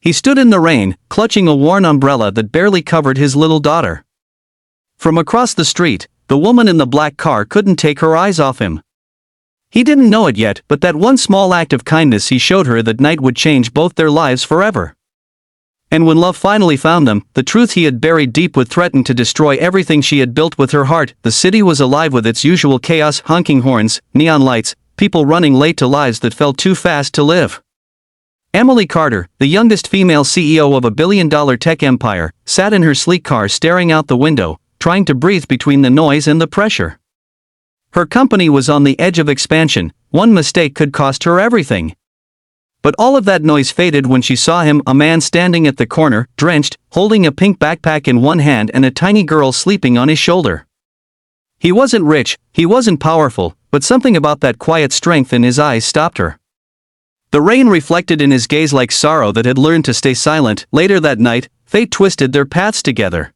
He stood in the rain, clutching a worn umbrella that barely covered his little daughter. From across the street, the woman in the black car couldn't take her eyes off him. He didn't know it yet, but that one small act of kindness he showed her that night would change both their lives forever. And when love finally found them, the truth he had buried deep would threaten to destroy everything she had built with her heart. The city was alive with its usual chaos, honking horns, neon lights, people running late to lives that felt too fast to live. Emily Carter, the youngest female CEO of a billion-dollar tech empire, sat in her sleek car staring out the window, trying to breathe between the noise and the pressure. Her company was on the edge of expansion. One mistake could cost her everything. But all of that noise faded when she saw him, a man standing at the corner, drenched, holding a pink backpack in one hand and a tiny girl sleeping on his shoulder. He wasn't rich, he wasn't powerful, but something about that quiet strength in his eyes stopped her. The rain reflected in his gaze like sorrow that had learned to stay silent. Later that night, fate twisted their paths together.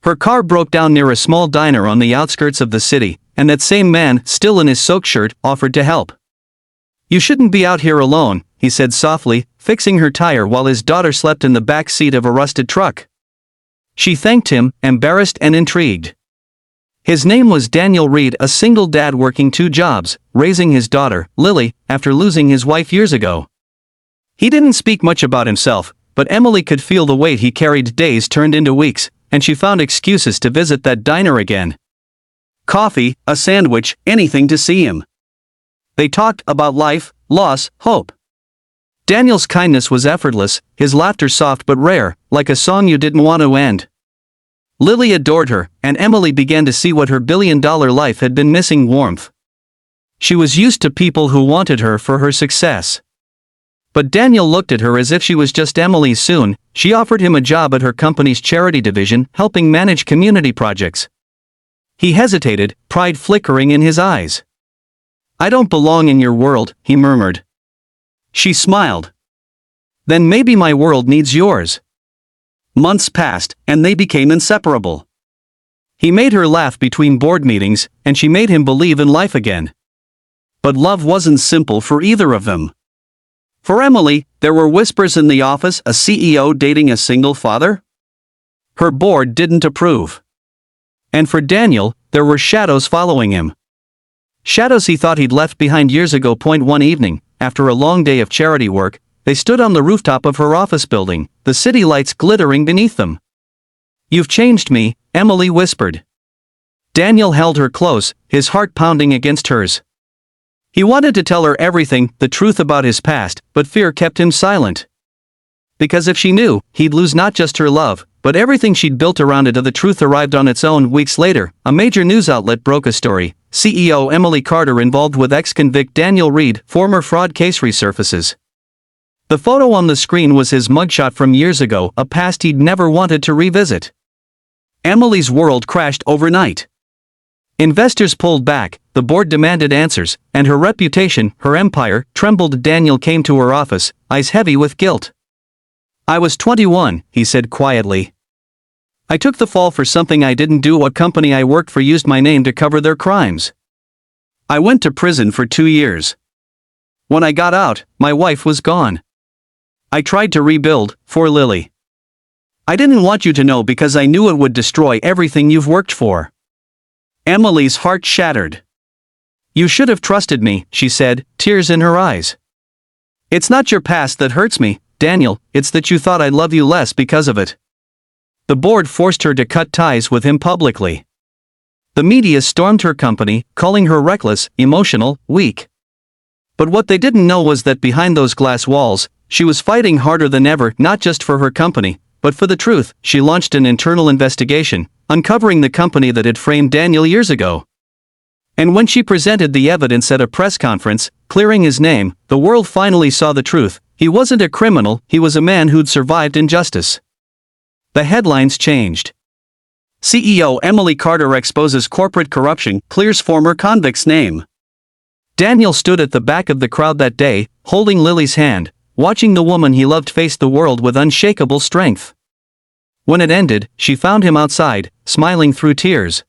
Her car broke down near a small diner on the outskirts of the city, and that same man, still in his soaked shirt, offered to help. "You shouldn't be out here alone," he said softly, fixing her tire while his daughter slept in the back seat of a rusted truck. She thanked him, embarrassed and intrigued. His name was Daniel Reed, a single dad working 2 jobs, raising his daughter, Lily, after losing his wife years ago. He didn't speak much about himself, but Emily could feel the weight he carried. Days turned into weeks, and she found excuses to visit that diner again. Coffee, a sandwich, anything to see him. They talked about life, loss, hope. Daniel's kindness was effortless, his laughter soft but rare, like a song you didn't want to end. Lily adored her, and Emily began to see what her billion-dollar life had been missing: warmth. She was used to people who wanted her for her success. But Daniel looked at her as if she was just Emily. Soon, she offered him a job at her company's charity division, helping manage community projects. He hesitated, pride flickering in his eyes. "I don't belong in your world," he murmured. She smiled. "Then maybe my world needs yours." Months passed, and they became inseparable. He made her laugh between board meetings, and she made him believe in life again. But love wasn't simple for either of them. For Emily, there were whispers in the office: a CEO dating a single father? Her board didn't approve. And for Daniel, there were shadows following him. Shadows he thought he'd left behind years ago. One evening, after a long day of charity work, they stood on the rooftop of her office building, the city lights glittering beneath them. "You've changed me," Emily whispered. Daniel held her close, his heart pounding against hers. He wanted to tell her everything, the truth about his past, but fear kept him silent. Because if she knew, he'd lose not just her love, but everything she'd built around it. The truth arrived on its own. Weeks later, a major news outlet broke a story: CEO Emily Carter involved with ex-convict Daniel Reed, former fraud case resurfaces. The photo on the screen was his mugshot from years ago, a past he'd never wanted to revisit. Emily's world crashed overnight. Investors pulled back, the board demanded answers, and her reputation, her empire, trembled. Daniel came to her office, eyes heavy with guilt. "I was 21, he said quietly. "I took the fall for something I didn't do. A company I worked for used my name to cover their crimes. I went to prison for 2 years. When I got out, my wife was gone. I tried to rebuild, for Lily. I didn't want you to know because I knew it would destroy everything you've worked for." Emily's heart shattered. "You should have trusted me," she said, tears in her eyes. "It's not your past that hurts me, Daniel, it's that you thought I'd love you less because of it." The board forced her to cut ties with him publicly. The media stormed her company, calling her reckless, emotional, weak. But what they didn't know was that behind those glass walls, she was fighting harder than ever, not just for her company, but for the truth. She launched an internal investigation, uncovering the company that had framed Daniel years ago. And when she presented the evidence at a press conference, clearing his name, the world finally saw the truth. He wasn't a criminal, he was a man who'd survived injustice. The headlines changed. CEO Emily Carter exposes corporate corruption, clears former convict's name. Daniel stood at the back of the crowd that day, holding Lily's hand, watching the woman he loved face the world with unshakable strength. When it ended, she found him outside, smiling through tears.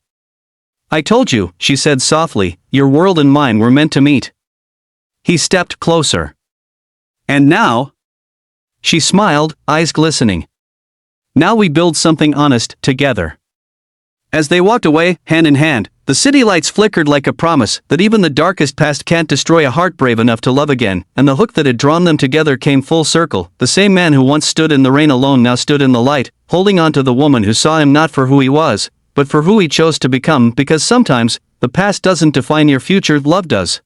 "I told you," she said softly, "your world and mine were meant to meet." He stepped closer. "And now?" She smiled, eyes glistening. Now we build something honest, together. As they walked away, hand in hand, the city lights flickered like a promise that even the darkest past can't destroy a heart brave enough to love again, and the hook that had drawn them together came full circle. The same man who once stood in the rain alone now stood in the light, holding on to the woman who saw him not for who he was, but for who he chose to become, because sometimes, the past doesn't define your future, love does.